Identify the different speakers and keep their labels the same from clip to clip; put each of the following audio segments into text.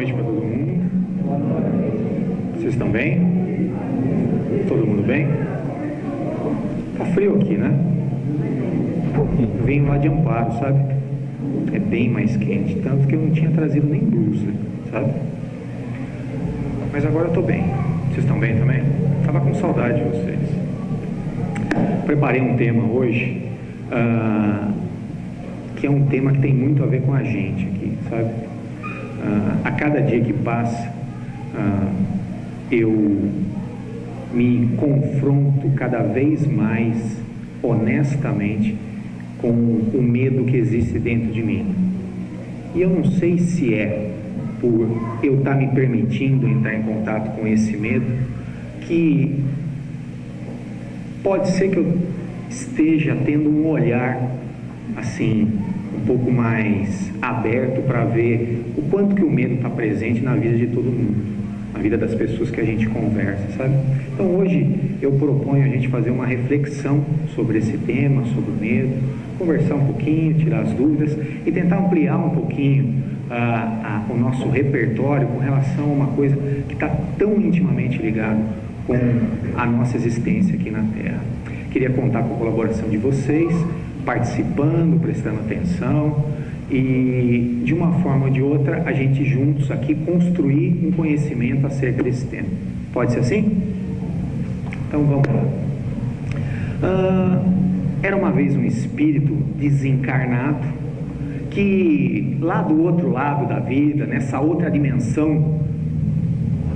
Speaker 1: noite para todo mundo. Vocês estão bem? Todo mundo bem? Tá frio aqui, né? Eu venho lá de Amparo, sabe? É bem mais quente, tanto que eu não tinha trazido nem blusa, sabe? Mas agora eu tô bem. Vocês estão bem também? Tava com saudade de vocês. Preparei um tema hoje, que é um tema que tem muito a ver com a gente aqui, sabe? A cada dia que passa, eu me confronto cada vez mais honestamente com o medo que existe dentro de mim. E eu não sei se é por eu estar me permitindo entrar em contato com esse medo, que pode ser que eu esteja tendo um olhar assim um pouco mais aberto para ver o quanto que o medo está presente na vida de todo mundo, na vida das pessoas que a gente conversa, sabe? Então hoje eu proponho a gente fazer uma reflexão sobre esse tema, sobre o medo, conversar um pouquinho, tirar as dúvidas e tentar ampliar um pouquinho o nosso repertório com relação a uma coisa que está tão intimamente ligada com a nossa existência aqui na Terra. Queria contar com a colaboração de vocês, participando, prestando atenção e de uma forma ou de outra a gente juntos aqui construir um conhecimento acerca desse tema. Pode ser assim? Então vamos lá. Era uma vez um espírito desencarnado que lá do outro lado da vida, nessa outra dimensão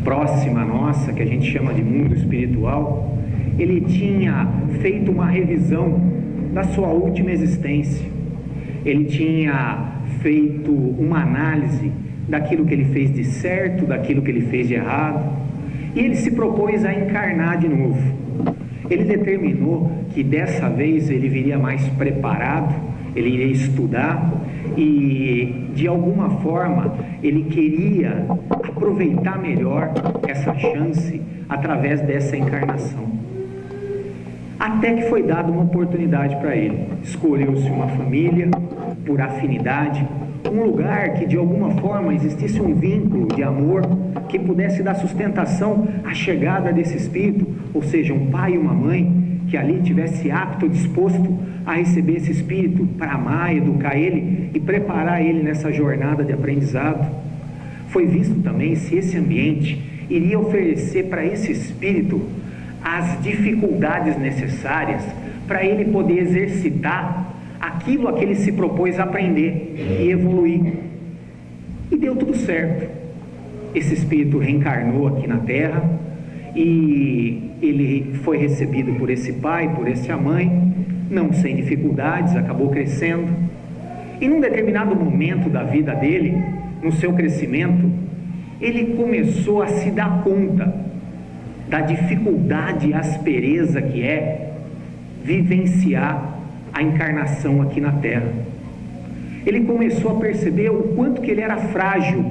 Speaker 1: próxima à nossa, que a gente chama de mundo espiritual, ele tinha feito uma revisão da sua última existência. Ele tinha feito uma análise daquilo que ele fez de certo, daquilo que ele fez de errado, e ele se propôs a encarnar de novo. Ele determinou que dessa vez ele viria mais preparado, ele iria estudar e de alguma forma ele queria aproveitar melhor essa chance através dessa encarnação. Até que foi dada uma oportunidade para ele. Escolheu-se uma família por afinidade, um lugar que de alguma forma existisse um vínculo de amor que pudesse dar sustentação à chegada desse espírito, ou seja, um pai e uma mãe que ali tivesse apto, disposto a receber esse espírito para amar, educar ele e preparar ele nessa jornada de aprendizado. Foi visto também se esse ambiente iria oferecer para esse espírito as dificuldades necessárias para ele poder exercitar aquilo a que ele se propôs a aprender e evoluir. E deu tudo certo. Esse espírito reencarnou aqui na Terra e ele foi recebido por esse pai, por essa mãe, não sem dificuldades, acabou crescendo. E num determinado momento da vida dele, no seu crescimento, ele começou a se dar conta da dificuldade e aspereza que é vivenciar a encarnação aqui na Terra. Ele começou a perceber o quanto que ele era frágil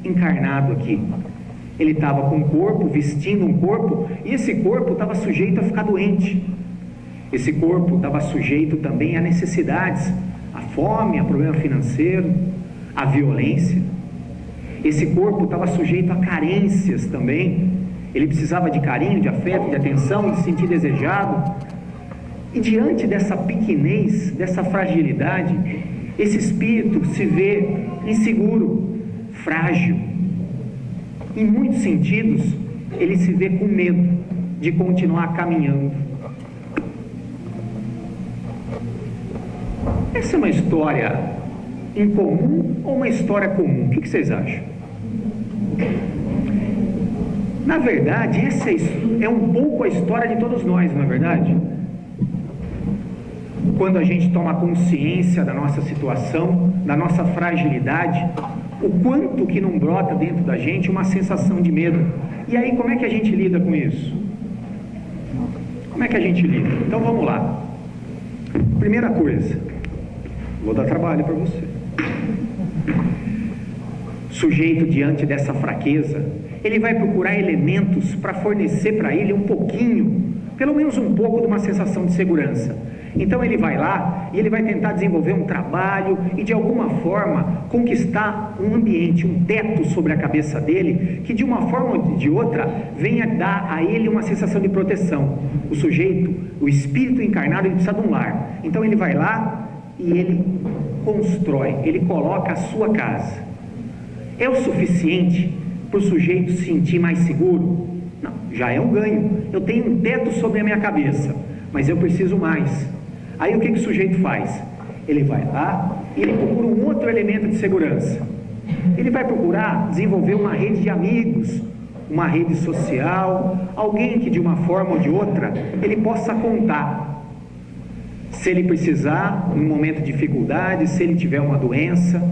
Speaker 1: encarnado aqui. Ele estava com um corpo, vestindo um corpo, e esse corpo estava sujeito a ficar doente. Esse corpo estava sujeito também a necessidades, a fome, a problema financeiro, a violência. Esse corpo estava sujeito a carências também. Ele precisava de carinho, de afeto, de atenção, de se sentir desejado. E diante dessa pequenez, dessa fragilidade, esse espírito se vê inseguro, frágil. Em muitos sentidos, ele se vê com medo de continuar caminhando. Essa é uma história incomum ou uma história comum? O que vocês acham? Na verdade, essa é um pouco a história de todos nós, não é verdade? Quando a gente toma consciência da nossa situação, da nossa fragilidade, o quanto que não brota dentro da gente uma sensação de medo. E aí, como é que a gente lida com isso? Como é que a gente lida? Então vamos lá. Primeira coisa, vou dar trabalho para você. Sujeito diante dessa fraqueza, ele vai procurar elementos para fornecer para ele um pouquinho, pelo menos um pouco de uma sensação de segurança. Então ele vai lá e ele vai tentar desenvolver um trabalho e de alguma forma conquistar um ambiente, um teto sobre a cabeça dele, que de uma forma ou de outra venha dar a ele uma sensação de proteção. O sujeito, o espírito encarnado, ele precisa de um lar. Então ele vai lá e ele constrói, ele coloca a sua casa. É o suficiente para o sujeito se sentir mais seguro? Não, já é um ganho. Eu tenho um teto sobre a minha cabeça, mas eu preciso mais. Aí o que o sujeito faz? Ele vai lá e ele procura um outro elemento de segurança. Ele vai procurar desenvolver uma rede de amigos, uma rede social, alguém que de uma forma ou de outra ele possa contar. Se ele precisar, num momento de dificuldade, se ele tiver uma doença,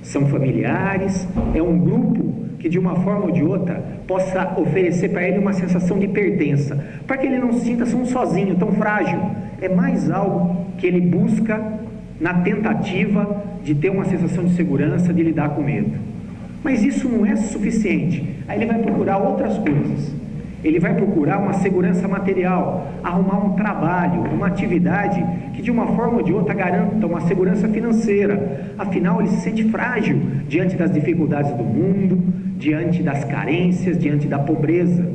Speaker 1: são familiares, é um grupo que de uma forma ou de outra possa oferecer para ele uma sensação de pertença, para que ele não se sinta tão sozinho, tão frágil. É mais algo que ele busca na tentativa de ter uma sensação de segurança, de lidar com medo. Mas isso não é suficiente. Aí ele vai procurar outras coisas. Ele vai procurar uma segurança material, arrumar um trabalho, uma atividade que de uma forma ou de outra garanta uma segurança financeira. Afinal, ele se sente frágil diante das dificuldades do mundo, diante das carências, diante da pobreza.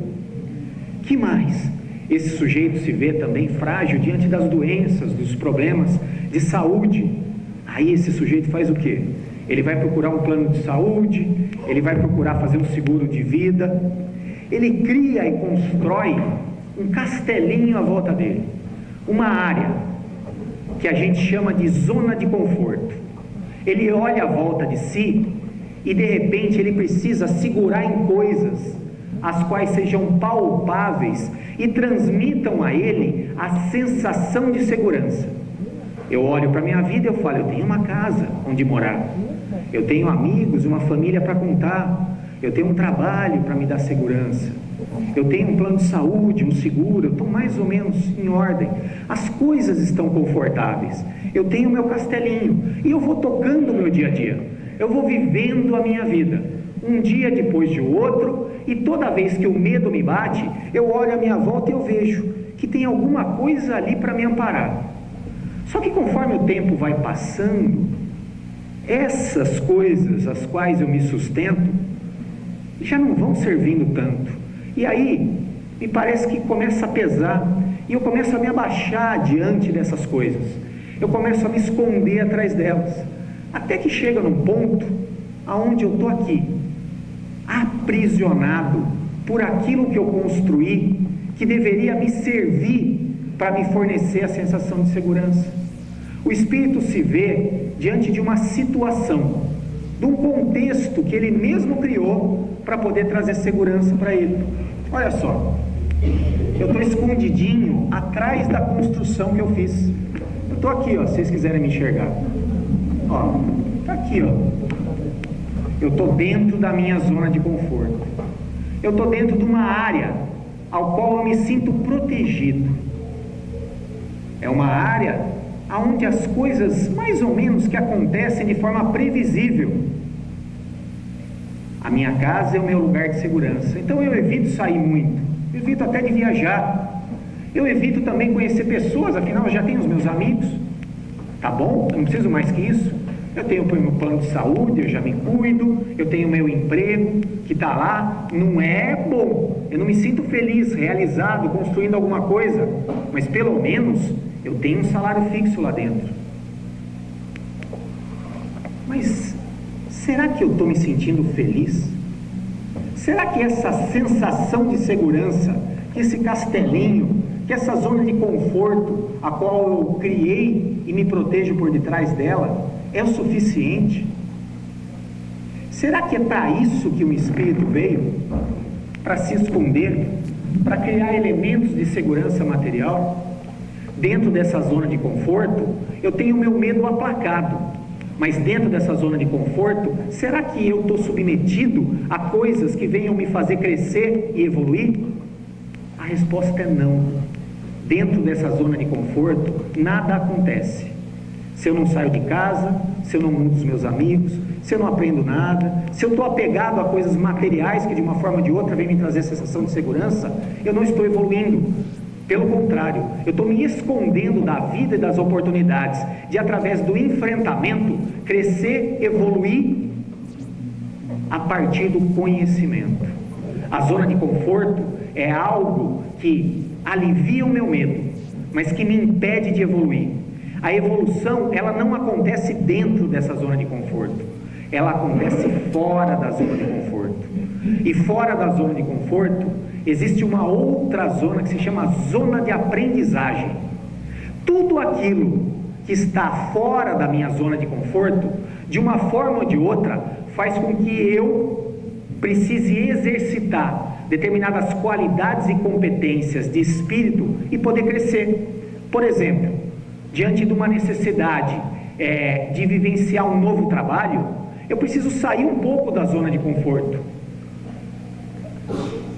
Speaker 1: Que mais? Esse sujeito se vê também frágil diante das doenças, dos problemas de saúde. Aí esse sujeito faz o quê? Ele vai procurar um plano de saúde, ele vai procurar fazer um seguro de vida. Ele cria e constrói um castelinho à volta dele, uma área que a gente chama de zona de conforto. Ele olha à volta de si e de repente ele precisa segurar em coisas as quais sejam palpáveis e transmitam a ele a sensação de segurança. Eu olho para a minha vida e eu falo, eu tenho uma casa onde morar, eu tenho amigos, uma família para contar, eu tenho um trabalho para me dar segurança, eu tenho um plano de saúde, um seguro, eu estou mais ou menos em ordem, as coisas estão confortáveis, eu tenho o meu castelinho, e eu vou tocando o meu dia a dia, eu vou vivendo a minha vida, um dia depois de outro, e toda vez que o medo me bate, eu olho à minha volta e eu vejo que tem alguma coisa ali para me amparar. Só que conforme o tempo vai passando, essas coisas às quais eu me sustento, já não vão servindo tanto, e aí me parece que começa a pesar, e eu começo a me abaixar diante dessas coisas, eu começo a me esconder atrás delas, até que chega num ponto aonde eu estou aqui, aprisionado por aquilo que eu construí, que deveria me servir para me fornecer a sensação de segurança. O espírito se vê diante de uma situação, de um contexto que ele mesmo criou para poder trazer segurança para ele. Olha só, eu estou escondidinho atrás da construção que eu fiz. Eu estou aqui, ó, se vocês quiserem me enxergar. Ó, está aqui, ó. Eu estou dentro da minha zona de conforto. Eu estou dentro de uma área ao qual eu me sinto protegido. É uma área onde as coisas mais ou menos que acontecem de forma previsível. A minha casa é o meu lugar de segurança. Então eu evito sair muito, eu evito até de viajar, eu evito também conhecer pessoas, afinal eu já tenho os meus amigos, tá bom? Eu não preciso mais que isso. Eu tenho o meu plano de saúde, eu já me cuido, eu tenho o meu emprego que está lá, não é bom, eu não me sinto feliz, realizado, construindo alguma coisa, mas pelo menos eu tenho um salário fixo lá dentro. Mas será que eu estou me sentindo feliz? Será que essa sensação de segurança, que esse castelinho, que essa zona de conforto a qual eu criei e me protejo por detrás dela, é o suficiente? Será que é para isso que o espírito veio? Para se esconder? Para criar elementos de segurança material? Dentro dessa zona de conforto, eu tenho o meu medo aplacado, mas dentro dessa zona de conforto, será que eu estou submetido a coisas que venham me fazer crescer e evoluir? A resposta é não. Dentro dessa zona de conforto, nada acontece. Se eu não saio de casa, se eu não mudo os meus amigos, se eu não aprendo nada, se eu estou apegado a coisas materiais que de uma forma ou de outra vêm me trazer a sensação de segurança, eu não estou evoluindo. Pelo contrário, eu estou me escondendo da vida e das oportunidades de, através do enfrentamento, crescer, evoluir a partir do conhecimento. A zona de conforto é algo que alivia o meu medo, mas que me impede de evoluir. A evolução, ela não acontece dentro dessa zona de conforto, ela acontece fora da zona de conforto. E fora da zona de conforto existe uma outra zona que se chama zona de aprendizagem. Tudo aquilo que está fora da minha zona de conforto, de uma forma ou de outra, faz com que eu precise exercitar determinadas qualidades e competências de espírito e poder crescer. Por exemplo, diante de uma necessidade de vivenciar um novo trabalho, eu preciso sair um pouco da zona de conforto.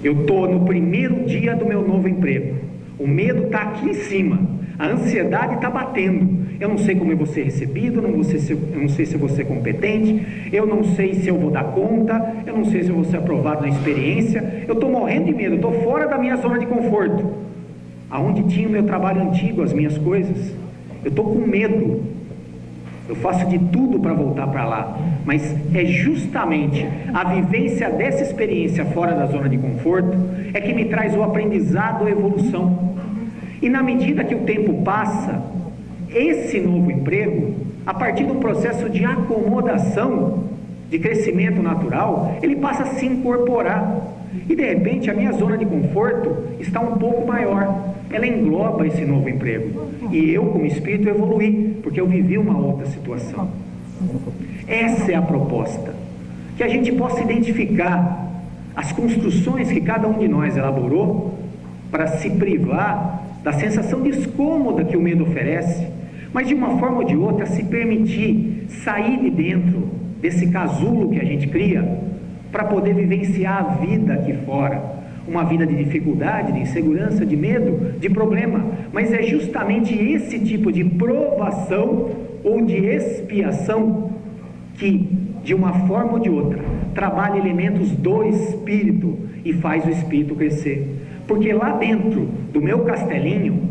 Speaker 1: Eu estou no primeiro dia do meu novo emprego, o medo está aqui em cima, a ansiedade está batendo. Eu não sei como eu vou ser recebido, eu não sei se eu vou ser competente, eu não sei se eu vou dar conta, eu não sei se eu vou ser aprovado na experiência. Eu estou morrendo de medo, eu estou fora da minha zona de conforto, aonde tinha o meu trabalho antigo, as minhas coisas. Eu estou com medo, eu faço de tudo para voltar para lá, mas é justamente a vivência dessa experiência fora da zona de conforto é que me traz o aprendizado, a evolução. E na medida que o tempo passa, esse novo emprego, a partir do processo de acomodação, de crescimento natural, ele passa a se incorporar. E de repente a minha zona de conforto está um pouco maior, ela engloba esse novo emprego. E eu, como espírito, evoluí, porque eu vivi uma outra situação. Essa é a proposta, que a gente possa identificar as construções que cada um de nós elaborou para se privar da sensação descômoda que o medo oferece, mas de uma forma ou de outra se permitir sair de dentro desse casulo que a gente cria para poder vivenciar a vida aqui fora, uma vida de dificuldade, de insegurança, de medo, de problema. Mas é justamente esse tipo de provação ou de expiação que, de uma forma ou de outra, trabalha elementos do espírito e faz o espírito crescer. Porque lá dentro do meu castelinho,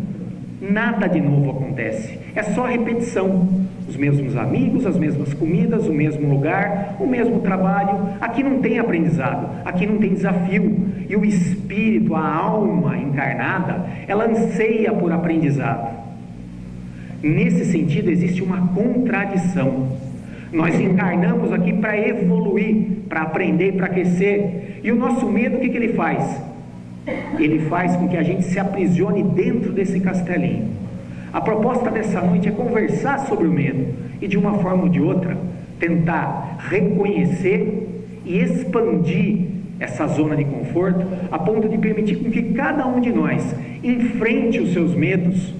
Speaker 1: nada de novo acontece, é só repetição. Os mesmos amigos, as mesmas comidas, o mesmo lugar, o mesmo trabalho. Aqui não tem aprendizado, aqui não tem desafio. E o espírito, a alma encarnada, ela anseia por aprendizado. Nesse sentido existe uma contradição. Nós encarnamos aqui para evoluir, para aprender, para crescer. E o nosso medo, o que ele faz? Ele faz com que a gente se aprisione dentro desse castelinho. A proposta dessa noite é conversar sobre o medo e, de uma forma ou de outra, tentar reconhecer e expandir essa zona de conforto a ponto de permitir com que cada um de nós enfrente os seus medos,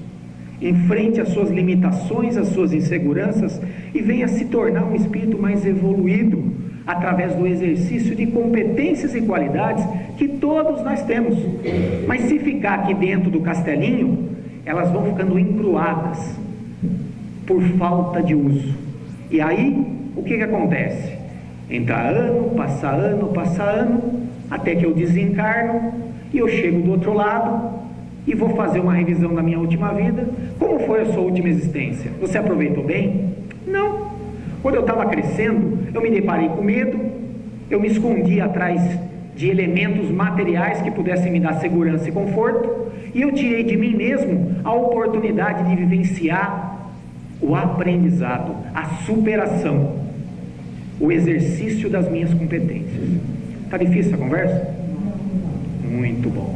Speaker 1: enfrente as suas limitações, as suas inseguranças e venha se tornar um espírito mais evoluído através do exercício de competências e qualidades que todos nós temos. Mas se ficar aqui dentro do castelinho, elas vão ficando encruadas por falta de uso. E aí, o que acontece? Entra ano, passa ano, até que eu desencarno e eu chego do outro lado e vou fazer uma revisão da minha última vida. Como foi a sua última existência? Você aproveitou bem? Não. Quando eu estava crescendo, eu me deparei com medo, eu me escondi atrás de elementos materiais que pudessem me dar segurança e conforto, e eu tirei de mim mesmo a oportunidade de vivenciar o aprendizado, a superação, o exercício das minhas competências. Está difícil a conversa? Muito bom.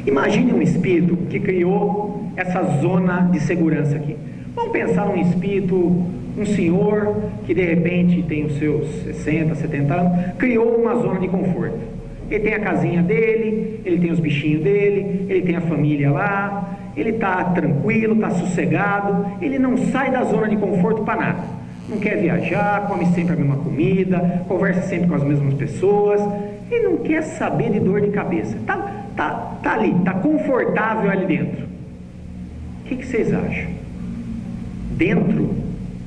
Speaker 1: Imagine um espírito que criou essa zona de segurança aqui. Vamos pensar num espírito, um senhor que de repente tem os seus 60, 70 anos, criou uma zona de conforto. Ele tem a casinha dele, ele tem os bichinhos dele, ele tem a família lá, ele está tranquilo, está sossegado, ele não sai da zona de conforto para nada. Não quer viajar, come sempre a mesma comida, conversa sempre com as mesmas pessoas, ele não quer saber de dor de cabeça. Tá ali, está confortável ali dentro. O que vocês acham? Dentro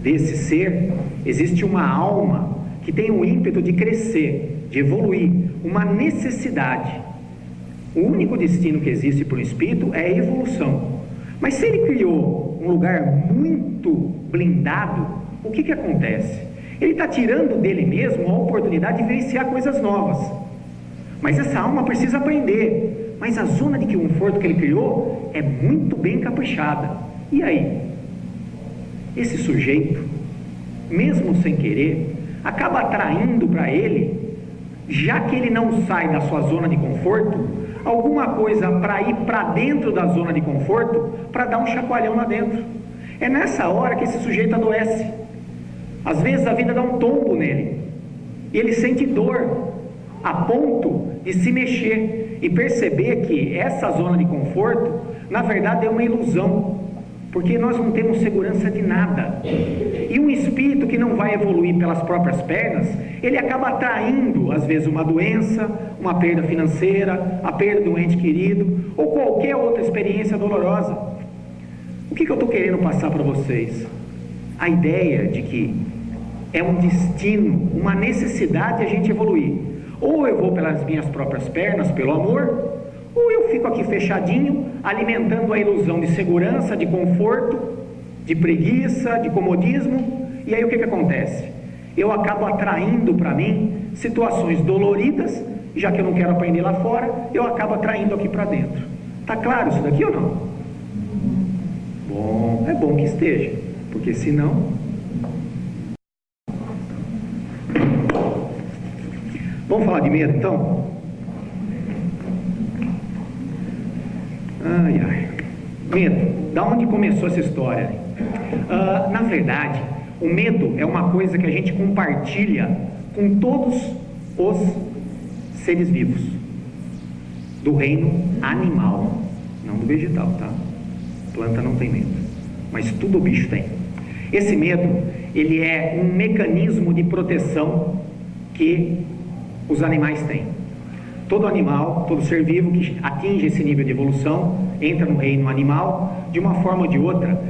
Speaker 1: desse ser existe uma alma que tem o ímpeto de crescer, de evoluir, uma necessidade. O único destino que existe para o espírito é a evolução. Mas se ele criou um lugar muito blindado, o que acontece? Ele está tirando dele mesmo a oportunidade de vivenciar coisas novas. Mas essa alma precisa aprender. Mas a zona de conforto que ele criou é muito bem caprichada. E aí? Esse sujeito, mesmo sem querer, acaba atraindo para ele, já que ele não sai da sua zona de conforto, alguma coisa para ir para dentro da zona de conforto, para dar um chacoalhão lá dentro. É nessa hora que esse sujeito adoece. Às vezes a vida dá um tombo nele, e ele sente dor, a ponto de se mexer, e perceber que essa zona de conforto, na verdade é uma ilusão, porque nós não temos segurança de nada. E um espírito que não vai evoluir pelas próprias pernas, ele acaba atraindo, às vezes, uma doença, uma perda financeira, a perda de um ente querido, ou qualquer outra experiência dolorosa. O que eu estou querendo passar para vocês? A ideia de que é um destino, uma necessidade a gente evoluir. Ou eu vou pelas minhas próprias pernas, pelo amor, ou eu fico aqui fechadinho, alimentando a ilusão de segurança, de conforto, de preguiça, de comodismo, e aí o que acontece? Eu acabo atraindo para mim situações doloridas, já que eu não quero aprender lá fora, eu acabo atraindo aqui para dentro. Tá claro isso daqui ou não? Bom, é bom que esteja, porque senão... Vamos falar de medo então? Ai, ai. Medo. Da onde começou essa história? Na verdade, o medo é uma coisa que a gente compartilha com todos os seres vivos do reino animal, não do vegetal, tá? Planta não tem medo, mas tudo o bicho tem. Esse medo, ele é um mecanismo de proteção que os animais têm. Todo animal, todo ser vivo que atinge esse nível de evolução, entra no reino animal, de uma forma ou de outra,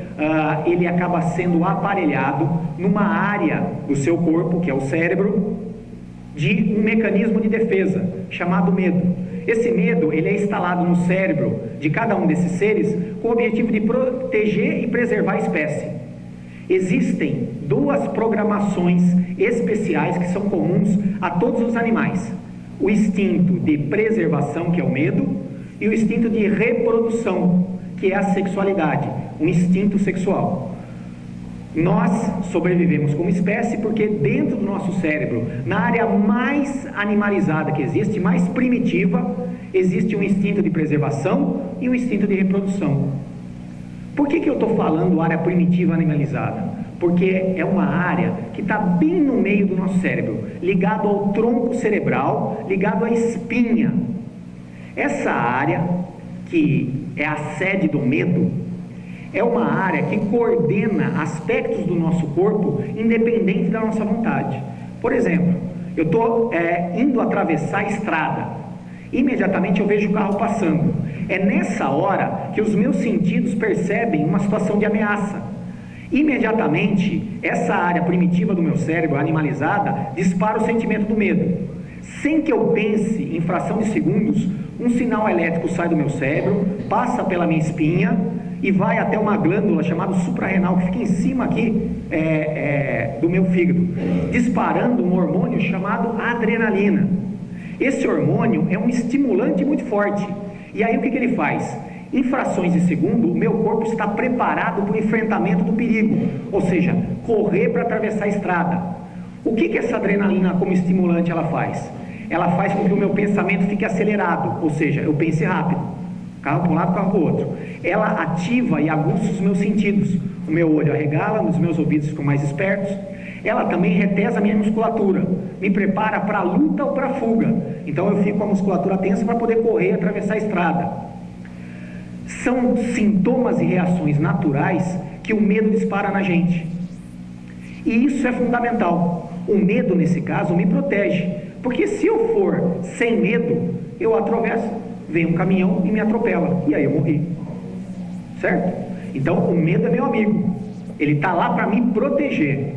Speaker 1: ele acaba sendo aparelhado numa área do seu corpo, que é o cérebro, de um mecanismo de defesa, chamado medo. Esse medo, ele é instalado no cérebro de cada um desses seres, com o objetivo de proteger e preservar a espécie. Existem duas programações especiais que são comuns a todos os animais. O instinto de preservação, que é o medo, e o instinto de reprodução, que é a sexualidade, um instinto sexual. Nós sobrevivemos como espécie porque dentro do nosso cérebro, na área mais animalizada que existe, mais primitiva, existe um instinto de preservação e um instinto de reprodução. Por que eu estou falando área primitiva animalizada? Porque é uma área que está bem no meio do nosso cérebro, ligado ao tronco cerebral, ligado à espinha. Essa área, que é a sede do medo, é uma área que coordena aspectos do nosso corpo independente da nossa vontade. Por exemplo, eu estou indo atravessar a estrada, imediatamente eu vejo o carro passando. É nessa hora que os meus sentidos percebem uma situação de ameaça. Imediatamente, essa área primitiva do meu cérebro, animalizada, dispara o sentimento do medo. Sem que eu pense, em fração de segundos, um sinal elétrico sai do meu cérebro, passa pela minha espinha e vai até uma glândula chamada suprarrenal, que fica em cima aqui do meu fígado, disparando um hormônio chamado adrenalina. Esse hormônio é um estimulante muito forte. E aí o que ele faz? Em frações de segundo, o meu corpo está preparado para o enfrentamento do perigo, ou seja, correr para atravessar a estrada. O que essa adrenalina como estimulante ela faz? Ela faz com que o meu pensamento fique acelerado, ou seja, eu pense rápido, carro para um lado, carro para o outro. Ela ativa e aguça os meus sentidos, o meu olho arregala, os meus ouvidos ficam mais espertos. Ela também retesa a minha musculatura, me prepara para a luta ou para a fuga, então eu fico com a musculatura tensa para poder correr e atravessar a estrada. São sintomas e reações naturais que o medo dispara na gente. E isso é fundamental. O medo, nesse caso, me protege. Porque se eu for sem medo, eu atravesso, vem um caminhão e me atropela. E aí eu morri. Certo? Então, o medo é meu amigo. Ele está lá para me proteger.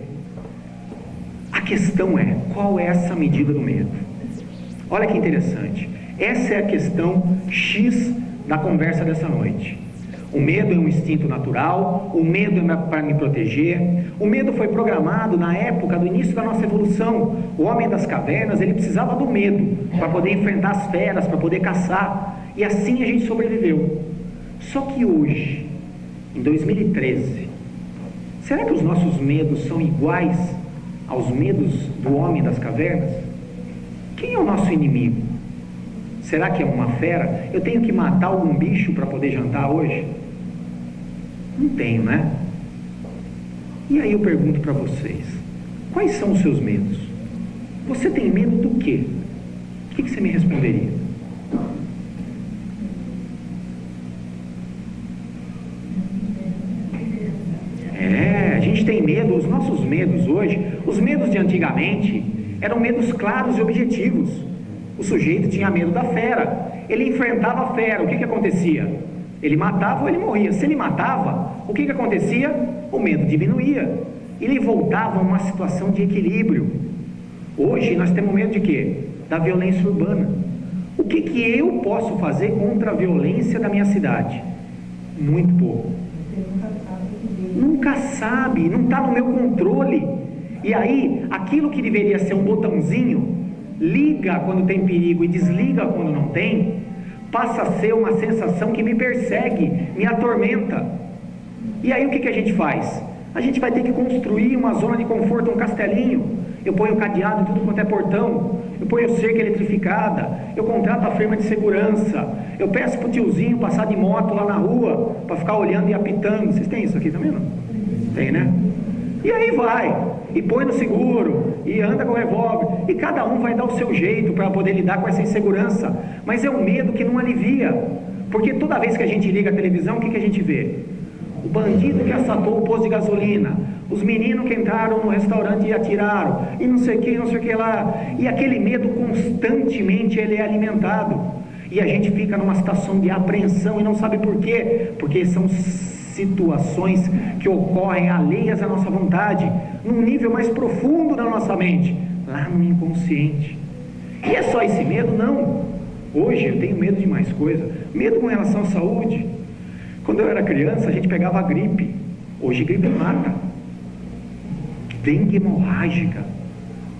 Speaker 1: A questão é, qual é essa medida do medo? Olha que interessante. Essa é a questão X da conversa dessa noite. O medo é um instinto natural, o medo é para me proteger. O medo foi programado na época do início da nossa evolução. O homem das cavernas, ele precisava do medo para poder enfrentar as feras, para poder caçar. E assim a gente sobreviveu. Só que hoje, em 2013, será que os nossos medos são iguais aos medos do homem das cavernas? Quem é o nosso inimigo? Será que é uma fera? Eu tenho que matar algum bicho para poder jantar hoje? Não tenho, né? E aí eu pergunto para vocês, quais são os seus medos? Você tem medo do quê? O que você me responderia? A gente tem medo, os nossos medos hoje, os medos de antigamente, eram medos claros e objetivos. O sujeito tinha medo da fera, ele enfrentava a fera, o que acontecia? Ele matava ou ele morria. Se ele matava, o que acontecia? O medo diminuía, ele voltava a uma situação de equilíbrio. Hoje nós temos medo de quê? Da violência urbana. O que eu posso fazer contra a violência da minha cidade? Muito pouco. Nunca sabe, não está no meu controle. E aí, aquilo que deveria ser um botãozinho, liga quando tem perigo e desliga quando não tem, passa a ser uma sensação que me persegue, me atormenta. E aí o que a gente faz? A gente vai ter que construir uma zona de conforto, um castelinho. Eu ponho cadeado em tudo quanto é portão, eu ponho cerca eletrificada, eu contrato a firma de segurança, eu peço pro tiozinho passar de moto lá na rua, para ficar olhando e apitando. Vocês têm isso aqui também, não? Tem, né? E aí vai, e põe no seguro, e anda com o revólver, e cada um vai dar o seu jeito para poder lidar com essa insegurança, mas é um medo que não alivia, porque toda vez que a gente liga a televisão, o que a gente vê? O bandido que assaltou o posto de gasolina, os meninos que entraram no restaurante e atiraram, e não sei o que lá, e aquele medo constantemente ele é alimentado, e a gente fica numa situação de apreensão e não sabe por quê, porque são situações que ocorrem alheias à nossa vontade, num nível mais profundo da nossa mente, lá no inconsciente. E é só esse medo? Não. Hoje eu tenho medo de mais coisa, medo com relação à saúde. Quando eu era criança a gente pegava a gripe, hoje gripe mata, dengue hemorrágica,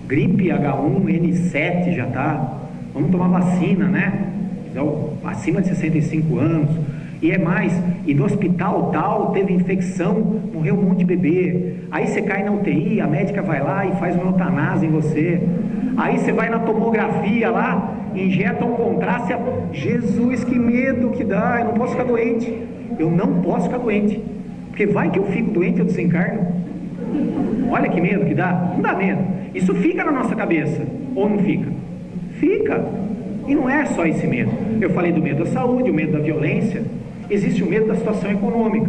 Speaker 1: gripe H1N7 já está, vamos tomar vacina, né? Então, acima de 65 anos, e é mais, e no hospital tal, teve infecção, morreu um monte de bebê, aí você cai na UTI, a médica vai lá e faz uma eutanásia em você, aí você vai na tomografia lá, injeta um contraste, Jesus, que medo que dá, eu não posso ficar doente, eu não posso ficar doente, porque vai que eu fico doente, eu desencarno, olha que medo que dá, não dá medo, isso fica na nossa cabeça, ou não fica? Fica, e não é só esse medo, eu falei do medo da saúde, o medo da violência, existe o medo da situação econômica,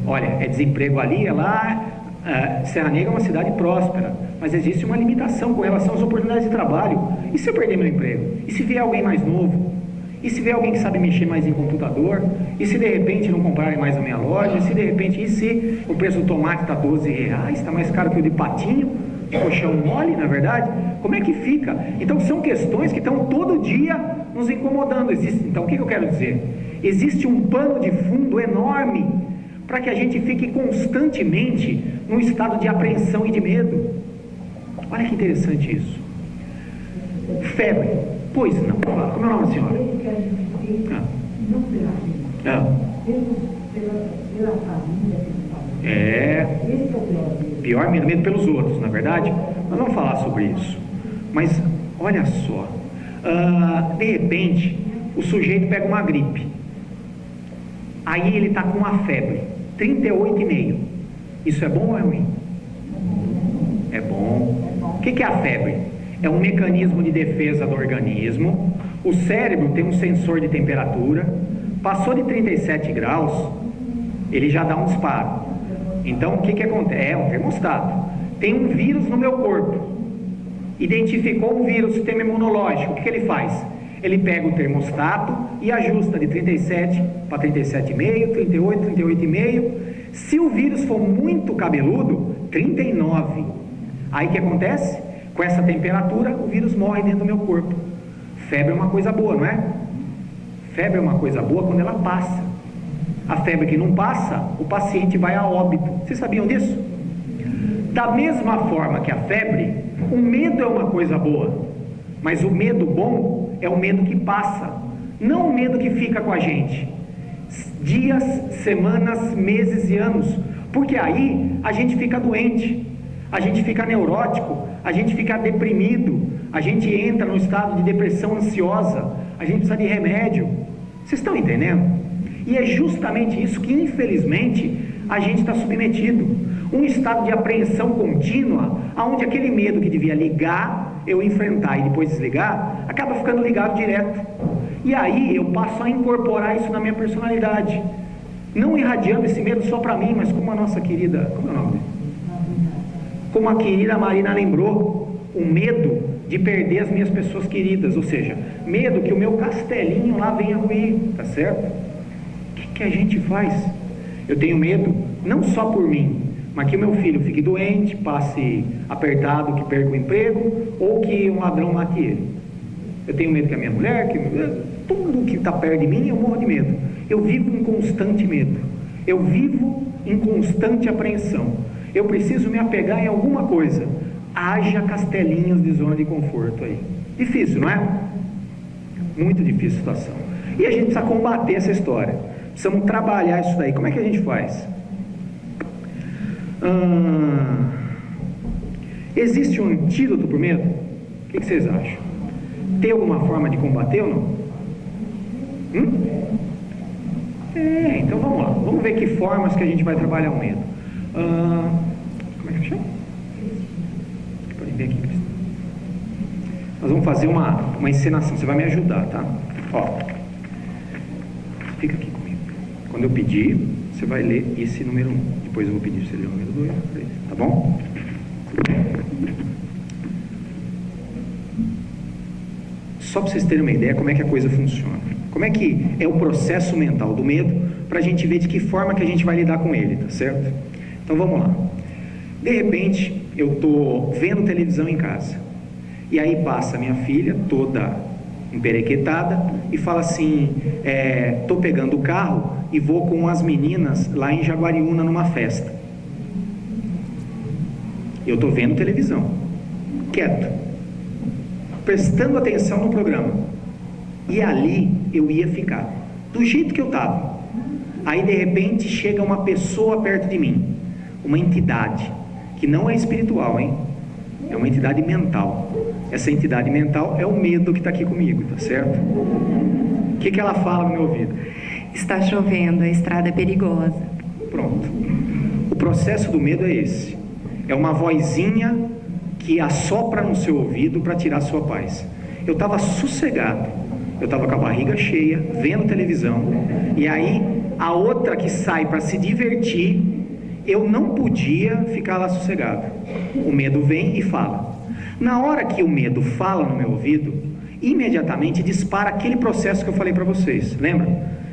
Speaker 1: olha, é desemprego ali, é lá, Serra Negra é uma cidade próspera, mas existe uma limitação com relação às oportunidades de trabalho, e se eu perder meu emprego? E se vier alguém mais novo? E se vier alguém que sabe mexer mais em computador? E se de repente não comprarem mais na minha loja? E se de repente, e se o preço do tomate está R$12, está mais caro que o de patinho? Colchão mole, na verdade? Como é que fica? Então são questões que estão todo dia nos incomodando. Então o que eu quero dizer? Existe um pano de fundo enorme para que a gente fique constantemente num estado de apreensão e de medo. Olha que interessante isso. Febre. Pois não. Como é o nome da senhora? Pior medo pelos outros, na verdade. Nós vamos falar sobre isso. Mas olha só, de repente o sujeito pega uma gripe, aí ele está com uma febre 38,5. Isso é bom ou é ruim? É bom. O que é a febre? É um mecanismo de defesa do organismo. O cérebro tem um sensor de temperatura, passou de 37 graus, ele já dá um disparo. Então o que acontece? É um termostato, tem um vírus no meu corpo, identificou um vírus, sistema imunológico, o que ele faz? Ele pega o termostato e ajusta de 37 para 37,5, 38, 38,5. Se o vírus for muito cabeludo, 39. Aí o que acontece? Com essa temperatura, o vírus morre dentro do meu corpo. febre é uma coisa boa, não é? Febre é uma coisa boa quando ela passa. A febre que não passa, o paciente vai a óbito. Vocês sabiam disso? Da mesma forma que a febre, o medo é uma coisa boa, mas o medo bom é o medo que passa, não o medo que fica com a gente dias, semanas, meses e anos, porque aí a gente fica doente, a gente fica neurótico, a gente fica deprimido, a gente entra no estado de depressão ansiosa, a gente precisa de remédio. Vocês estão entendendo? E é justamente isso que infelizmente a gente está submetido, um estado de apreensão contínua, onde aquele medo que devia ligar, eu enfrentar e depois desligar, acaba ficando ligado direto. E aí eu passo a incorporar isso na minha personalidade, não irradiando esse medo só para mim, mas como a nossa querida, como é o nome? Como a querida Marina lembrou, o medo de perder as minhas pessoas queridas, ou seja, medo que o meu castelinho lá venha ruir, tá certo? O que a gente faz? Eu tenho medo, não só por mim, mas que o meu filho fique doente, passe apertado, que perca o emprego, ou que um ladrão mate ele. Eu tenho medo que a minha mulher, que tudo que está perto de mim, eu morro de medo. Eu vivo em constante medo, eu vivo em constante apreensão. Eu preciso me apegar em alguma coisa. Haja castelinhos de zona de conforto aí. Difícil, não é? Muito difícil a situação. E a gente precisa combater essa história. Precisamos trabalhar isso daí. Como é que a gente faz? Existe um antídoto para o medo? O que vocês acham? Tem alguma forma de combater ou não? Então vamos lá. Vamos ver que formas que a gente vai trabalhar o medo. Como é que chama? Podem ver aqui, Cristina. Nós vamos fazer uma encenação. Você vai me ajudar, tá? Ó, fica aqui comigo. Quando eu pedir, você vai ler esse número 1. Depois eu vou pedir você ler o número 2, 3. Tá bom? Só para vocês terem uma ideia como é que a coisa funciona. Como é que é o processo mental do medo, para a gente ver de que forma que a gente vai lidar com ele, tá certo? Então vamos lá. De repente, eu estou vendo televisão em casa, e aí passa minha filha, toda emperequetada, e fala assim, estou pegando o carro e vou com as meninas lá em Jaguariúna numa festa. Eu estou vendo televisão, quieto, prestando atenção no programa, e ali eu ia ficar, do jeito que eu estava. Aí de repente chega uma pessoa perto de mim, uma entidade, que não é espiritual, hein? É uma entidade mental. Essa entidade mental é o medo que está aqui comigo, tá certo? O que ela fala no meu ouvido?
Speaker 2: Está chovendo, a estrada é perigosa.
Speaker 1: Pronto. O processo do medo é esse. É uma vozinha que assopra no seu ouvido para tirar a sua paz. Eu estava sossegado, eu estava com a barriga cheia, vendo televisão, e aí a outra que sai para se divertir, eu não podia ficar lá sossegado. O medo vem e fala. Na hora que o medo fala no meu ouvido, imediatamente dispara aquele processo que eu falei para vocês, lembra?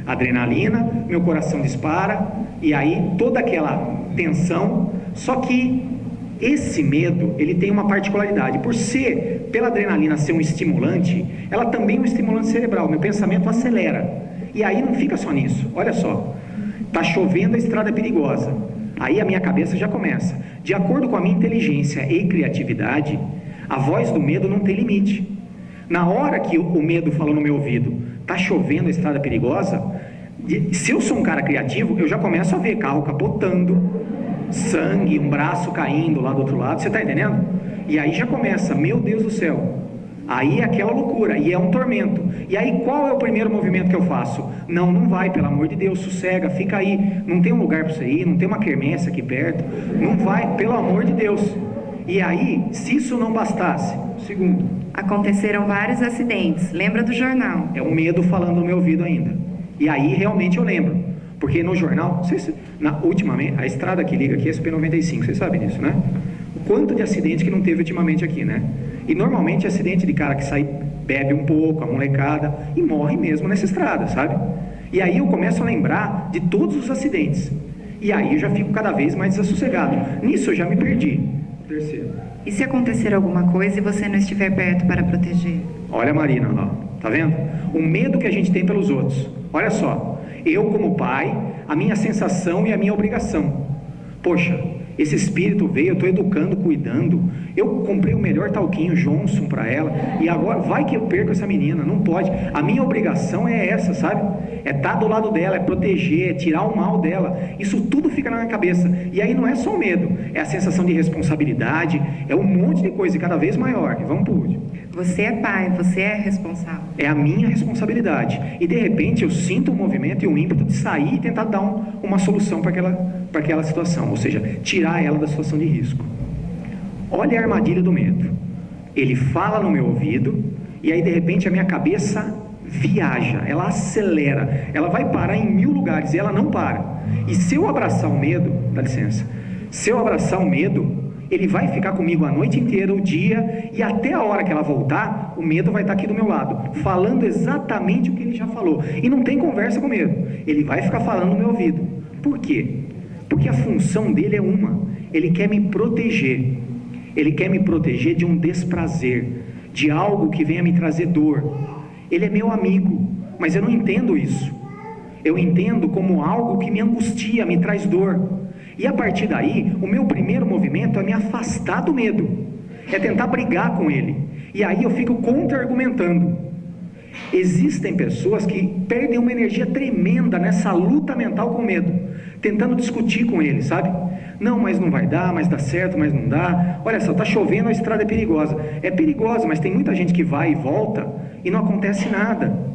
Speaker 1: Adrenalina, meu coração dispara, e aí toda aquela tensão. Só que esse medo, ele tem uma particularidade, pela adrenalina ser um estimulante, ela também é um estimulante cerebral, meu pensamento acelera, e aí não fica só nisso. Olha só, está chovendo, a estrada é perigosa, aí a minha cabeça já começa, de acordo com a minha inteligência e criatividade, a voz do medo não tem limite. Na hora que o medo falou no meu ouvido, está chovendo, a estrada é perigosa, se eu sou um cara criativo, eu já começo a ver carro capotando, sangue, um braço caindo lá do outro lado, você está entendendo? E aí já começa, meu Deus do céu, aí é aquela loucura, e é um tormento. E aí qual é o primeiro movimento que eu faço? Não vai, pelo amor de Deus, sossega, fica aí, não tem um lugar para você ir, não tem uma quermesse aqui perto, não vai, pelo amor de Deus. E aí, se isso não bastasse, segundo,
Speaker 2: aconteceram vários acidentes, lembra do jornal?
Speaker 1: É o medo falando no meu ouvido ainda. E aí realmente eu lembro, porque no jornal, ultimamente, a estrada que liga aqui é SP95, vocês sabem disso, né? O quanto de acidente que não teve ultimamente aqui, né? E normalmente é acidente de cara que sai, bebe um pouco, a molecada, e morre mesmo nessa estrada, sabe? E aí eu começo a lembrar de todos os acidentes, e aí eu já fico cada vez mais desassossegado. Nisso eu já me perdi. Terceiro.
Speaker 2: E se acontecer alguma coisa e você não estiver perto para proteger?
Speaker 1: Olha, Marina, ó, Tá vendo? O medo que a gente tem pelos outros. Olha só, eu como pai, a minha sensação e a minha obrigação. Poxa, esse espírito veio, eu estou educando, cuidando, eu comprei o melhor talquinho Johnson para ela, e agora vai que eu perco essa menina, não pode. A minha obrigação é essa, sabe? É estar do lado dela, é proteger, é tirar o mal dela. Isso tudo fica na minha cabeça. E aí não é só o medo, é a sensação de responsabilidade, é um monte de coisa, e cada vez maior. E vamos por último.
Speaker 2: Você é pai, você é responsável.
Speaker 1: É a minha responsabilidade. E de repente eu sinto um movimento e um ímpeto de sair e tentar dar uma solução para aquela situação, ou seja, tirar ela da situação de risco. Olha a armadilha do medo. Ele fala no meu ouvido e aí de repente a minha cabeça viaja, ela acelera, ela vai parar em 1000 lugares e ela não para. E se eu abraçar o medo, dá licença, se eu abraçar o medo, ele vai ficar comigo a noite inteira, o dia, e até a hora que ela voltar, o medo vai estar aqui do meu lado, falando exatamente o que ele já falou. E não tem conversa com o medo, ele vai ficar falando no meu ouvido. Por quê? Porque a função dele é uma, ele quer me proteger. Ele quer me proteger de um desprazer, de algo que venha me trazer dor. Ele é meu amigo, mas eu não entendo isso. Eu entendo como algo que me angustia, me traz dor. E a partir daí, o meu primeiro movimento é me afastar do medo, é tentar brigar com ele. E aí eu fico contra-argumentando. Existem pessoas que perdem uma energia tremenda nessa luta mental com o medo, tentando discutir com ele, sabe? Não, mas não vai dar, mas dá certo, mas não dá. Olha só, está chovendo, a estrada é perigosa. É perigosa, mas tem muita gente que vai e volta e não acontece nada.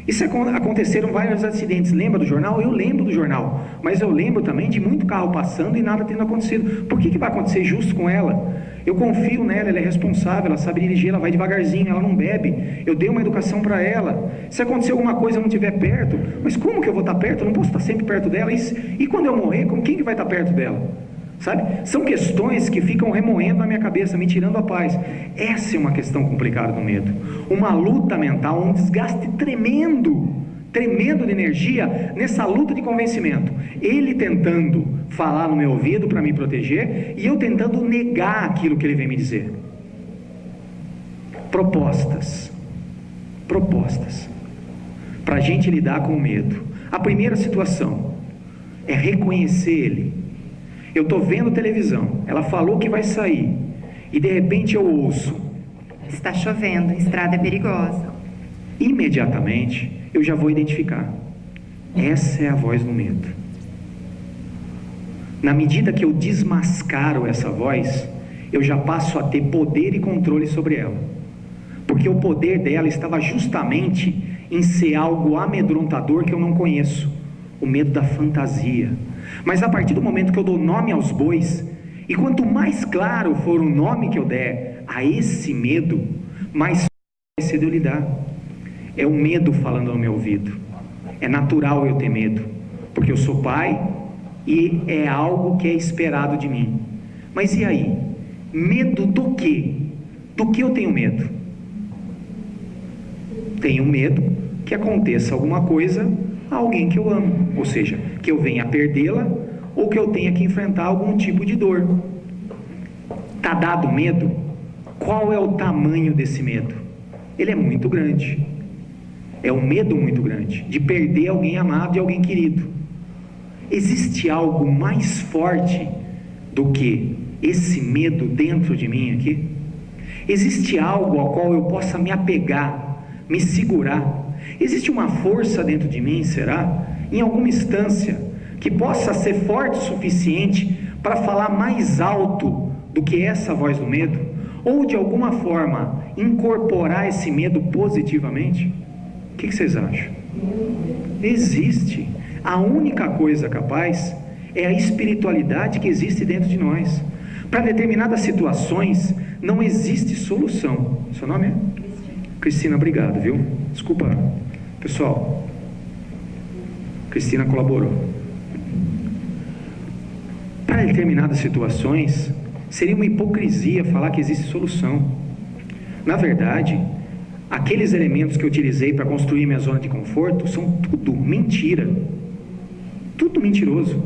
Speaker 1: Isso aconteceram vários acidentes. Lembra do jornal? Eu lembro do jornal, mas eu lembro também de muito carro passando e nada tendo acontecido. Por que vai acontecer justo com ela? Eu confio nela, ela é responsável, ela sabe dirigir, ela vai devagarzinho, ela não bebe, eu dei uma educação para ela. Se acontecer alguma coisa e eu não estiver perto, mas como que eu vou estar perto? Eu não posso estar sempre perto dela. E quando eu morrer, quem que vai estar perto dela? Sabe? São questões que ficam remoendo na minha cabeça, me tirando a paz. Essa é uma questão complicada do medo. Uma luta mental, um desgaste tremendo de energia nessa luta de convencimento. Ele tentando falar no meu ouvido para me proteger e eu tentando negar aquilo que ele vem me dizer. Propostas para a gente lidar com o medo. A primeira situação é reconhecer ele. Eu estou vendo televisão, ela falou que vai sair, e de repente eu ouço:
Speaker 2: está chovendo, a estrada é perigosa.
Speaker 1: Imediatamente eu já vou identificar, essa é a voz do medo. Na medida que eu desmascaro essa voz, eu já passo a ter poder e controle sobre ela, porque o poder dela estava justamente em ser algo amedrontador que eu não conheço, o medo da fantasia. Mas a partir do momento que eu dou nome aos bois, e quanto mais claro for o nome que eu der a esse medo, mais fácil vai ser de eu lidar. É o medo falando no meu ouvido. É natural eu ter medo, porque eu sou pai e é algo que é esperado de mim. Mas e aí? Medo do quê? Do que eu tenho medo? Tenho medo que aconteça alguma coisa a alguém que eu amo, ou seja, que eu venha a perdê-la ou que eu tenha que enfrentar algum tipo de dor. Está dado medo? Qual é o tamanho desse medo? Ele é muito grande. É um medo muito grande de perder alguém amado e alguém querido. Existe algo mais forte do que esse medo dentro de mim aqui? Existe algo ao qual eu possa me apegar, me segurar? Existe uma força dentro de mim, será? Em alguma instância, que possa ser forte o suficiente para falar mais alto do que essa voz do medo? Ou de alguma forma, incorporar esse medo positivamente? O que vocês acham? Existe. A única coisa capaz é a espiritualidade que existe dentro de nós. Para determinadas situações, não existe solução. Seu nome é? Cristina, obrigado, viu? Desculpa, pessoal. Cristina colaborou. Para determinadas situações, seria uma hipocrisia falar que existe solução. Na verdade, aqueles elementos que eu utilizei para construir minha zona de conforto são tudo mentira. Tudo mentiroso.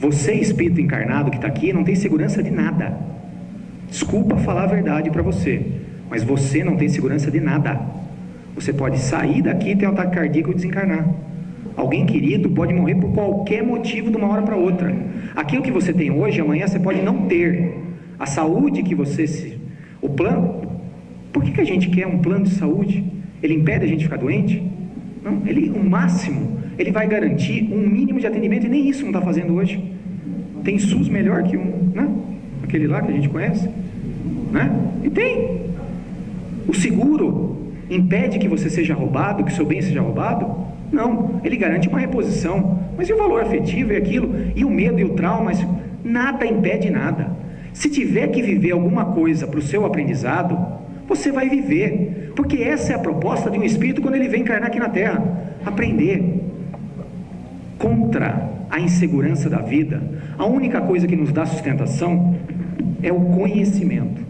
Speaker 1: Você, espírito encarnado que está aqui, não tem segurança de nada. Desculpa falar a verdade para você, mas você não tem segurança de nada. Você pode sair daqui e ter um ataque cardíaco e desencarnar. Alguém querido pode morrer por qualquer motivo de uma hora para outra. Aquilo que você tem hoje, amanhã você pode não ter. A saúde que você... O plano... Por que a gente quer um plano de saúde? Ele impede a gente de ficar doente? Não, o máximo, ele vai garantir um mínimo de atendimento, e nem isso não está fazendo hoje. Tem SUS melhor que né? Aquele lá que a gente conhece, né? E tem. O seguro impede que você seja roubado, que seu bem seja roubado? Não, ele garante uma reposição. Mas e o valor afetivo e aquilo? E o medo e o trauma? Nada impede nada. Se tiver que viver alguma coisa para o seu aprendizado, você vai viver, porque essa é a proposta de um espírito quando ele vem encarnar aqui na Terra, aprender. Contra a insegurança da vida, a única coisa que nos dá sustentação é o conhecimento.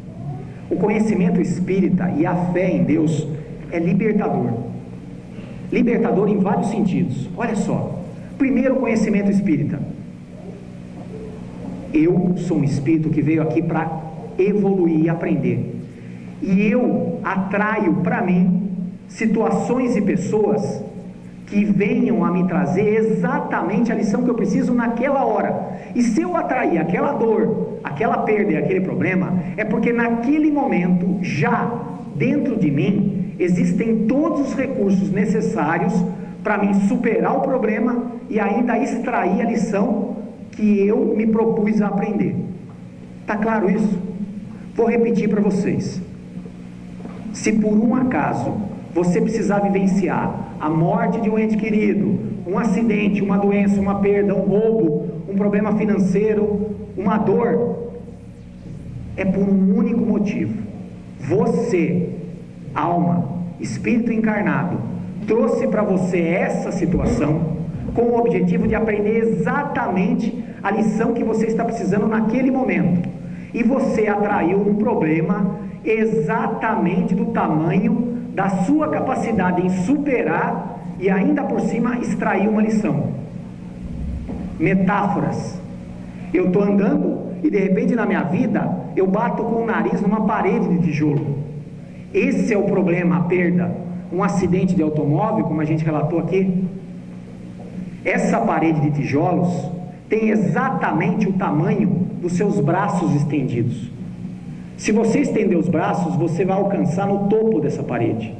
Speaker 1: O conhecimento espírita e a fé em Deus é libertador. Libertador em vários sentidos. Olha só, primeiro, o conhecimento espírita. Eu sou um espírito que veio aqui para evoluir e aprender. E eu atraio para mim situações e pessoas que venham a me trazer exatamente a lição que eu preciso naquela hora. E se eu atrair aquela dor, aquela perda e aquele problema, é porque naquele momento, já dentro de mim, existem todos os recursos necessários para mim superar o problema e ainda extrair a lição que eu me propus a aprender. Está claro isso? Vou repetir para vocês. Se por um acaso você precisar vivenciar a morte de um ente querido, um acidente, uma doença, uma perda, um roubo, um problema financeiro, uma dor, é por um único motivo. Você, alma, espírito encarnado, trouxe para você essa situação com o objetivo de aprender exatamente a lição que você está precisando naquele momento. E você atraiu um problema exatamente do tamanho da sua capacidade em superar e ainda por cima extrair uma lição. Metáforas. Eu estou andando e de repente na minha vida eu bato com o nariz numa parede de tijolo. Esse é o problema, a perda. Um acidente de automóvel, como a gente relatou aqui. Essa parede de tijolos tem exatamente o tamanho dos seus braços estendidos. Se você estender os braços, você vai alcançar no topo dessa parede.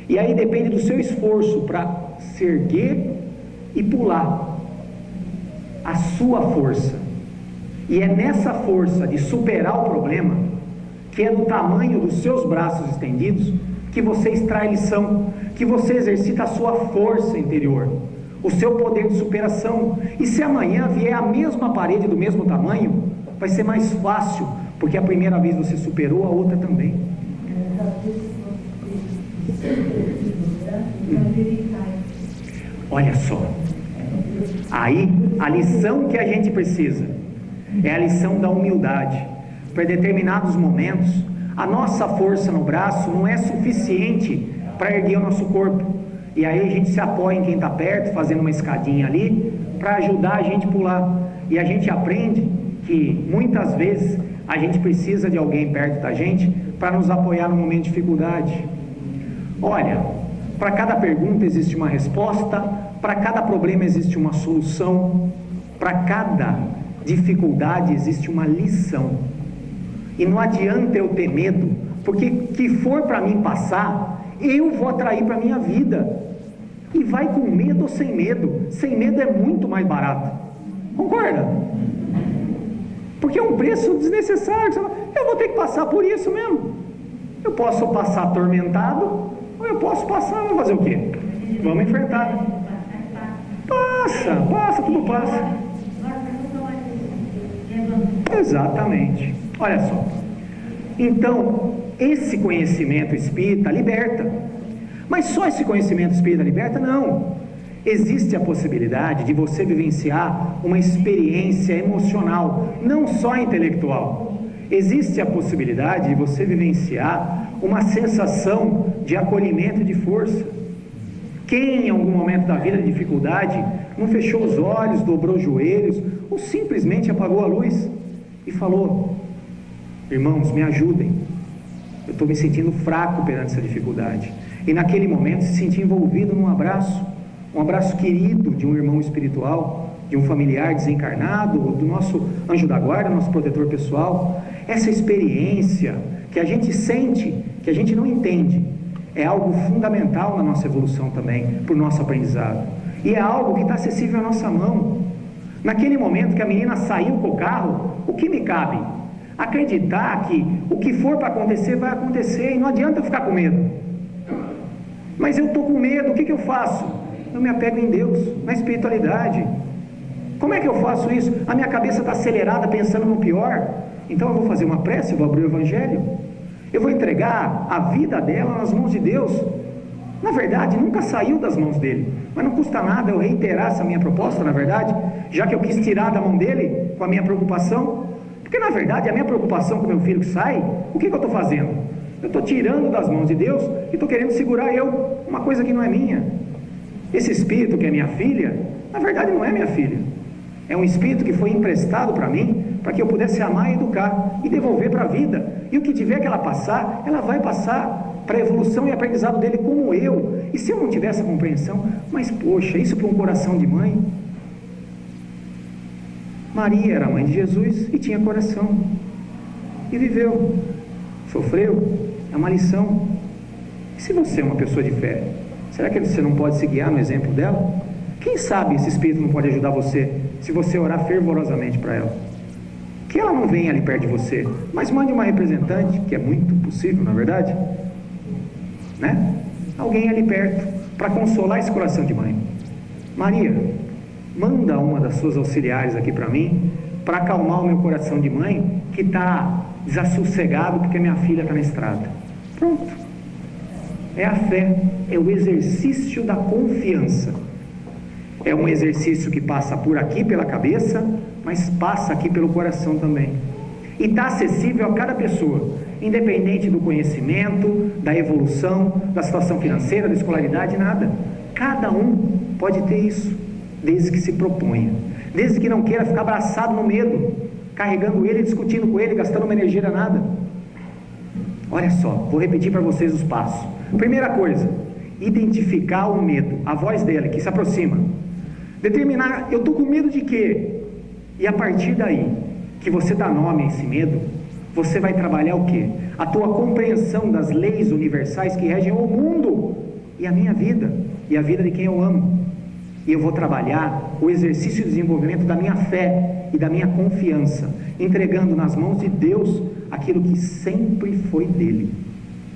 Speaker 1: E aí depende do seu esforço para se erguer e pular. A sua força. E é nessa força de superar o problema, que é do tamanho dos seus braços estendidos, que você extrai lição, que você exercita a sua força interior, o seu poder de superação. E se amanhã vier a mesma parede do mesmo tamanho, vai ser mais fácil, porque a primeira vez você superou, a outra também. Olha só, aí a lição que a gente precisa é a lição da humildade. Para determinados momentos, a nossa força no braço não é suficiente para erguer o nosso corpo, e aí a gente se apoia em quem está perto, fazendo uma escadinha ali, para ajudar a gente a pular. E a gente aprende que muitas vezes a gente precisa de alguém perto da gente para nos apoiar no momento de dificuldade. Olha, para cada pergunta existe uma resposta, para cada problema existe uma solução, para cada dificuldade existe uma lição. E não adianta eu ter medo, porque que for para mim passar, eu vou atrair para a minha vida. E vai com medo ou sem medo? Sem medo é muito mais barato. Concorda? Porque é um preço desnecessário. Eu vou ter que passar por isso mesmo. Eu posso passar atormentado, ou eu posso passar, vamos fazer o quê? Vamos enfrentar. Passa, tudo passa. Exatamente. Olha só. Então, esse conhecimento espírita liberta. Mas só esse conhecimento espírita liberta? Não. Existe a possibilidade de você vivenciar uma experiência emocional, não só intelectual. Existe a possibilidade de você vivenciar uma sensação de acolhimento e de força. Quem em algum momento da vida de dificuldade não fechou os olhos, dobrou os joelhos, ou simplesmente apagou a luz e falou: irmãos, me ajudem, eu estou me sentindo fraco perante essa dificuldade. e naquele momento se sentir envolvido num abraço, um abraço querido de um irmão espiritual, de um familiar desencarnado, do nosso anjo da guarda, nosso protetor pessoal. Essa experiência que a gente sente, que a gente não entende, é algo fundamental na nossa evolução também, para o nosso aprendizado, e é algo que está acessível à nossa mão. Naquele momento que a menina saiu com o carro, o que me cabe? Acreditar que o que for para acontecer, vai acontecer, e não adianta eu ficar com medo. Mas eu estou com medo, o que eu faço? Eu me apego em Deus, na espiritualidade. Como é que eu faço isso? A minha cabeça está acelerada pensando no pior, então eu vou fazer uma prece, eu vou abrir o Evangelho, eu vou entregar a vida dela nas mãos de Deus. Na verdade, nunca saiu das mãos dele, mas não custa nada eu reiterar essa minha proposta, na verdade, já que eu quis tirar da mão dele com a minha preocupação, porque na verdade a minha preocupação com meu filho que sai, o que eu estou fazendo? Eu estou tirando das mãos de Deus e estou querendo segurar eu, uma coisa que não é minha. Esse espírito que é minha filha, na verdade não é minha filha, é um espírito que foi emprestado para mim, para que eu pudesse amar e educar, e devolver para a vida, e o que tiver que ela passar, ela vai passar para a evolução e aprendizado dele como eu. E se eu não tiver essa compreensão, mas poxa, isso para um coração de mãe? Maria era mãe de Jesus e tinha coração, e viveu, sofreu, é uma lição. E se você é uma pessoa de fé, será que você não pode se guiar no exemplo dela? Quem sabe esse espírito não pode ajudar você, se você orar fervorosamente para ela? Que ela não venha ali perto de você, mas mande uma representante, que é muito possível, na verdade, né? Alguém ali perto, para consolar esse coração de mãe. Maria, manda uma das suas auxiliares aqui para mim, para acalmar o meu coração de mãe, que está desassossegado porque minha filha está na estrada. Pronto. É a fé, é o exercício da confiança. É um exercício que passa por aqui pela cabeça, mas passa aqui pelo coração também. E está acessível a cada pessoa, independente do conhecimento, da evolução, da situação financeira, da escolaridade, nada. Cada um pode ter isso, desde que se proponha, desde que não queira ficar abraçado no medo, carregando ele, discutindo com ele, gastando uma energia danada. Olha só, vou repetir para vocês os passos. Primeira coisa, identificar o medo, a voz dele que se aproxima. Determinar, eu estou com medo de quê? E a partir daí, que você dá nome a esse medo, você vai trabalhar o quê? A tua compreensão das leis universais que regem o mundo e a minha vida, e a vida de quem eu amo. E eu vou trabalhar o exercício e desenvolvimento da minha fé e da minha confiança, entregando nas mãos de Deus aquilo que sempre foi dele,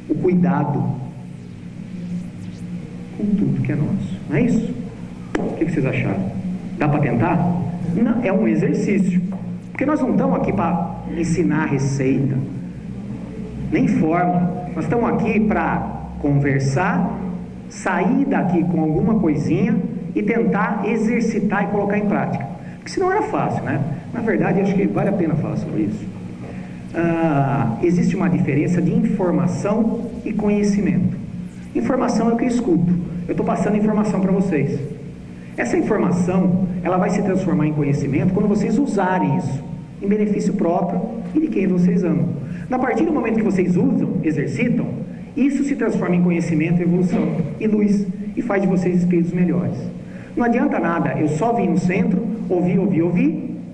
Speaker 1: o cuidado com tudo que é nosso. Não é isso? O que vocês acharam? Dá para tentar? Não, é um exercício, porque nós não estamos aqui para ensinar receita, nem fórmula. Nós estamos aqui para conversar, sair daqui com alguma coisinha e tentar exercitar e colocar em prática, porque senão era fácil, né? Na verdade, acho que vale a pena falar sobre isso. Existe uma diferença de informação e conhecimento. Informação é o que eu escuto, eu estou passando informação para vocês. Essa informação, ela vai se transformar em conhecimento quando vocês usarem isso em benefício próprio e de quem vocês amam. A partir do momento que vocês usam, exercitam, isso se transforma em conhecimento, evolução e luz, e faz de vocês espíritos melhores. Não adianta nada eu só vir no centro, ouvir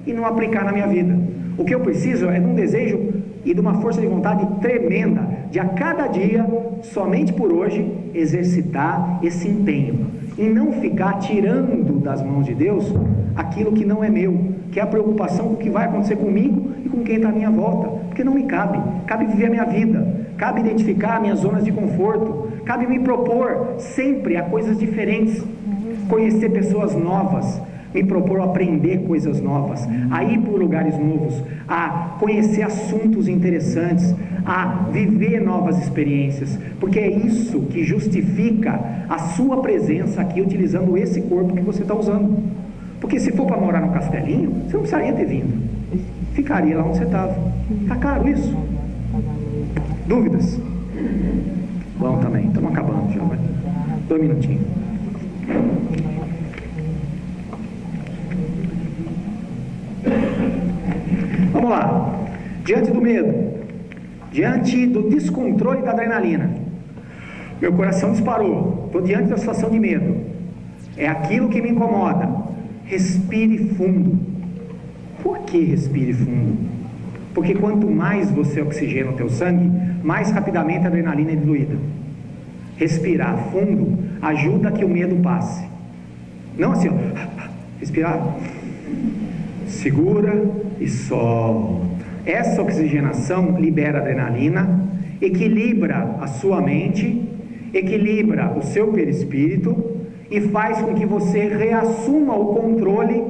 Speaker 1: e não aplicar na minha vida. O que eu preciso é de um desejo e de uma força de vontade tremenda, de a cada dia, somente por hoje, exercitar esse empenho e não ficar tirando das mãos de Deus aquilo que não é meu, que é a preocupação com o que vai acontecer comigo e com quem está à minha volta, porque não me cabe. Cabe viver a minha vida, cabe identificar minhas zonas de conforto, cabe me propor sempre a coisas diferentes, conhecer pessoas novas, me propor a aprender coisas novas, a ir por lugares novos, a conhecer assuntos interessantes, a viver novas experiências, porque é isso que justifica a sua presença aqui, utilizando esse corpo que você está usando. Porque se for para morar no castelinho, você não precisaria ter vindo, ficaria lá onde você estava. Está caro isso? Dúvidas? Bom, também, estamos acabando já, vai. 2 minutinhos. Vamos lá. Diante do medo, diante do descontrole da adrenalina, Meu coração disparou, estou diante da situação de medo, é aquilo que me incomoda. Respire fundo. Por que respire fundo? Porque quanto mais você oxigena o teu sangue, mais rapidamente a adrenalina é diluída. Respirar fundo ajuda a que o medo passe. Não assim, ó, respirar, segura e solta. Essa oxigenação libera adrenalina, equilibra a sua mente, equilibra o seu perispírito e faz com que você reassuma o controle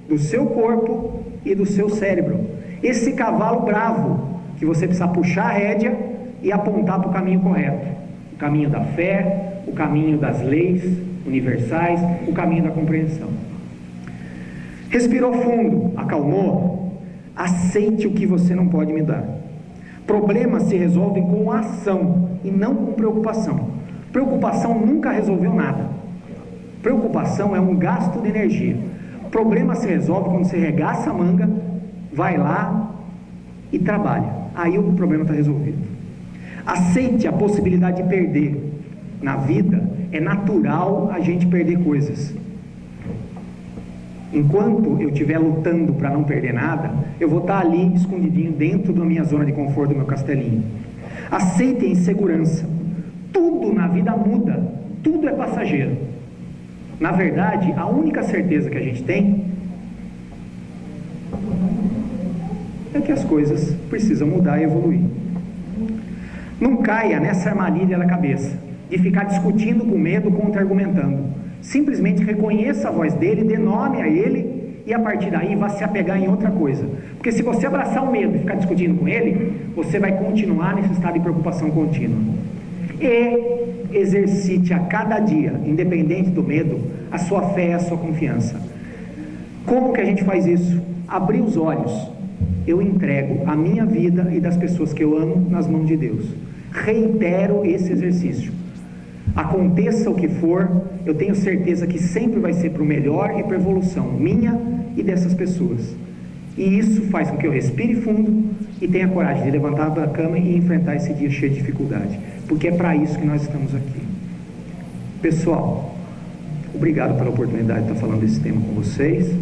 Speaker 1: do seu corpo e do seu cérebro. Esse cavalo bravo que você precisa puxar a rédea e apontar para o caminho correto, o caminho da fé, o caminho das leis universais, o caminho da compreensão. Respirou fundo, acalmou? Aceite o que você não pode mudar. Problemas se resolvem com ação e não com preocupação. Preocupação nunca resolveu nada. Preocupação é um gasto de energia. Problema se resolve quando você regaça a manga, vai lá e trabalha. Aí o problema está resolvido. Aceite a possibilidade de perder. Na vida é natural a gente perder coisas. Enquanto eu estiver lutando para não perder nada, eu vou estar ali escondidinho dentro da minha zona de conforto, do meu castelinho. Aceite a insegurança. Tudo na vida muda, tudo é passageiro. Na verdade, a única certeza que a gente tem é que as coisas precisam mudar e evoluir. Não caia nessa armadilha da cabeça de ficar discutindo com medo, contra-argumentando. Simplesmente reconheça a voz dele, dê nome a ele e a partir daí vá se apegar em outra coisa. Porque se você abraçar o medo e ficar discutindo com ele, você vai continuar nesse estado de preocupação contínua. E exercite a cada dia, independente do medo, a sua fé e a sua confiança. Como que a gente faz isso? Abrir os olhos. Eu entrego a minha vida e das pessoas que eu amo nas mãos de Deus. Reitero esse exercício. Aconteça o que for, eu tenho certeza que sempre vai ser para o melhor e para a evolução minha e dessas pessoas. E isso faz com que eu respire fundo e tenha coragem de levantar da cama e enfrentar esse dia cheio de dificuldade, porque é para isso que nós estamos aqui. Pessoal, obrigado pela oportunidade de estar falando desse tema com vocês.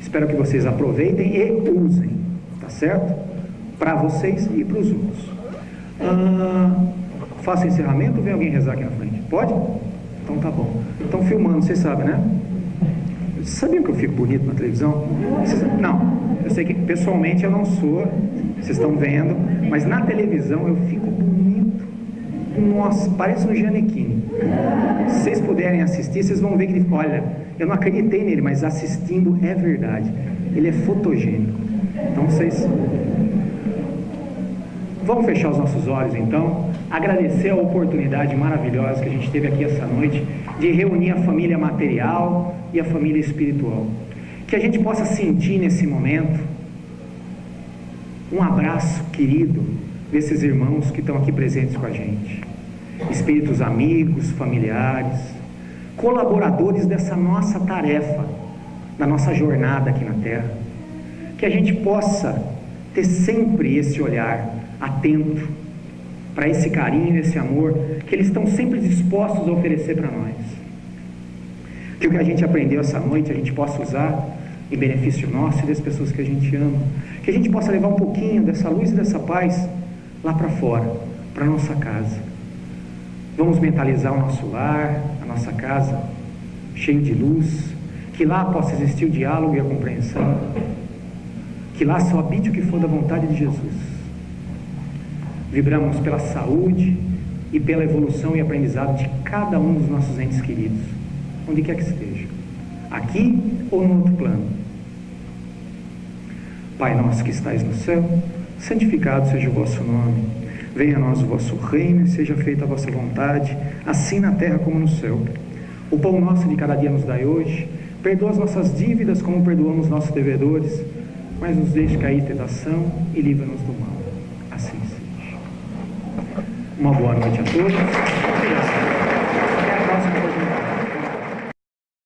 Speaker 1: Espero que vocês aproveitem e usem, tá certo? Para vocês e para os outros. Faça o encerramento ou vem alguém rezar aqui na frente? Pode? Então tá bom. Estão filmando, vocês sabem, né? Vocês sabiam que eu fico bonito na televisão? Não, eu sei que pessoalmente eu não sou, vocês estão vendo, mas na televisão eu fico bonito. Nossa, parece um Gianecchini. Se vocês puderem assistir, vocês vão ver que ele, olha, eu não acreditei nele, mas assistindo é verdade. Ele é fotogênico. Então vocês... Vamos fechar os nossos olhos então, agradecer a oportunidade maravilhosa que a gente teve aqui essa noite de reunir a família material e a família espiritual. Que a gente possa sentir nesse momento um abraço querido desses irmãos que estão aqui presentes com a gente. Espíritos amigos, familiares, colaboradores dessa nossa tarefa, da nossa jornada aqui na Terra. Que a gente possa ter sempre esse olhar atento para esse carinho, esse amor que eles estão sempre dispostos a oferecer para nós. Que o que a gente aprendeu essa noite a gente possa usar em benefício nosso e das pessoas que a gente ama. Que a gente possa levar um pouquinho dessa luz e dessa paz lá para fora, para a nossa casa. Vamos mentalizar o nosso lar, a nossa casa cheio de luz, que lá possa existir o diálogo e a compreensão, que lá só habite o que for da vontade de Jesus. Vibramos pela saúde e pela evolução e aprendizado de cada um dos nossos entes queridos, onde quer que esteja, aqui ou no outro plano. Pai nosso que estais no céu, santificado seja o vosso nome. Venha a nós o vosso reino e seja feita a vossa vontade, assim na terra como no céu. O pão nosso de cada dia nos dai hoje. Perdoa as nossas dívidas como perdoamos nossos devedores, mas nos deixe cair em tentação e livra-nos do mal. Assim seja. Uma boa noite a todos. Obrigado.